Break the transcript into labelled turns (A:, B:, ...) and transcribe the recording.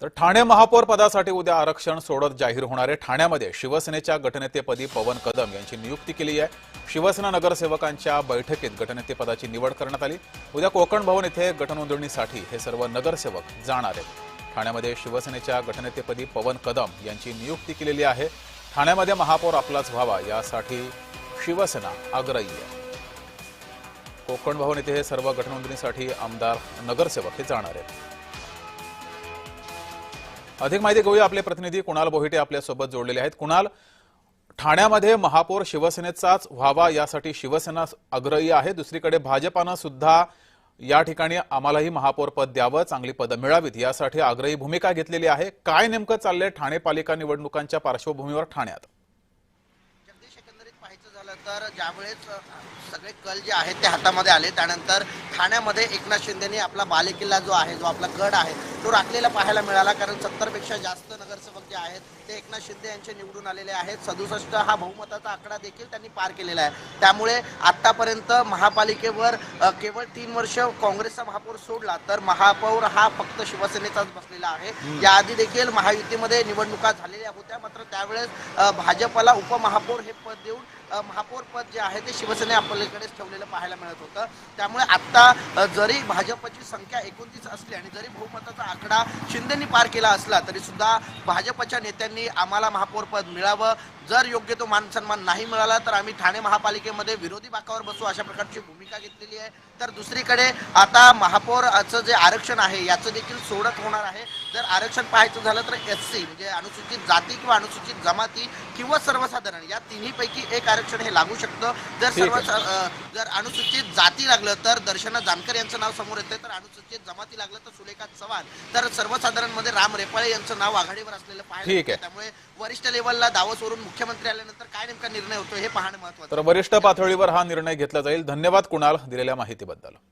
A: तर ठाणे महापौर पदासाठी उद्या आरक्षण सोडत जाहीर होणारे ठाण्यामध्ये शिवसेनेच्या गटनेतेपदी पवन कदम यांची नियुक्ती केली आहे। शिवसेना नगरसेवकांच्या बैठकीत गटनेतेपदाची निवड करण्यात आली। उद्या कोकण भवन येथे गटनोंदणीसाठी हे सर्व नगरसेवक जाणार आहेत। ठाण्यामध्ये शिवसेनेच्या गटनेतेपदी पवन कदम यांची नियुक्ती केलेली आहे। ठाण्यामध्ये महापौर आपलाच व्हावा यासाठी शिवसेना आग्रही आहे। कोकण भवन येथे हे सर्व गटनोंदणीसाठी आमदार नगरसेवक हे जाणार आहेत। अधिक माहिती घेऊया, आपले प्रतिनिधी कुणाल बोहिटे आपल्यासोबत जोडलेले आहेत। कुणाल, ठाण्यामध्ये महापौर शिवसेनेचाच व्हावा यासाठी शिवसेना आग्रही आहे। दुसरीकडे भाजपानं सुद्धा या ठिकाणी आम्हालाही महापौर पद द्यावं, चांगली पदं मिळावीत यासाठी आग्रही भूमिका घेतलेली आहे। काय नेमकं चाललंय ठाणे पालिका निवडणुकांच्या पार्श्वभूमीवर ठाण्यात?
B: जगदीश, एकंदरीत पाहायचं झालं तर ज्यावेळेस सगळे कल जे आहेत ते हातामध्ये आले, त्यानंतर ठाण्यामध्ये एकनाथ शिंदेनी आपला बालेकिल्ला जो आहे, जो आपला गड आहे, तो राखलेला पाहायला मिळाला। कारण 70 पेक्षा जास्त नगरसेवक जे आहेत ते एकनाथ शिंदे यांचे निवडून आलेले आहेत। 67 हा बहुमताचा आकडा देखील त्यांनी पार केलेला आहे। त्यामुळे आतापर्यंत महापालिकेवर केवळ 3 वर्ष काँग्रेसचा महापौर सोडला तर महापौर हा फक्त शिवसेनेचाच बसलेला आहे। याआधी देखील महायुतीमध्ये निवडणुका झालेल्या होत्या, मात्र त्यावेळेस भाजपला उपमहापौर हे पद देऊन महापौर पद जे आहे ते शिवसेने आपल्याकडेच ठेवलेलं पाहायला मिळत होतं। त्यामुळे आता जरी भाजपची संख्या 29 असली आणि जरी बहुमताचा आकडा शिंदेनी पार केला असला तरी सुद्धा भाजपच्या नेत्यांनी आम्हाला महापौर पद मिळावं, जर योग्य तो मान सन्मान नाही मिळाला तर आम्ही ठाणे महापालिकेमध्ये विरोधी बाकावर बसू, अशा प्रकारची भूमिका घेतलेली आहे। तर दुसरीकडे आता महापौराचं जे आरक्षण आहे याचं देखील सोडत होणार आहे। जर आरक्षण पाहायचं झालं तर SC म्हणजे अनुसूचित जाती किंवा अनुसूचित जमाती किंवा सर्वसाधारण या तिन्हीपैकी एक आरक्षण हे लागू शकतं। जर अनुसूचित जाती लागलं तर दर्शना जानकर यांचं नाव समोर येतं, तर अनुसूचित जमाती लागलं तर सुलेखा चव्हाण, तर सर्वसाधारण मध्ये राम रेपाळे यांचं नाव आघाडीवर असलेलं पाहायला मिळतं। त्यामुळे वरिष्ठ लेवलला दावा सोडून मुख्यमंत्री आल्यानंतर काय नेमका निर्णय होतो हे पाहणं महत्त्वाचं।
A: तर वरिष्ठ पातळीवर हा निर्णय घेतला जाईल। धन्यवाद कुणाल दिलेल्या माहितीबद्दल।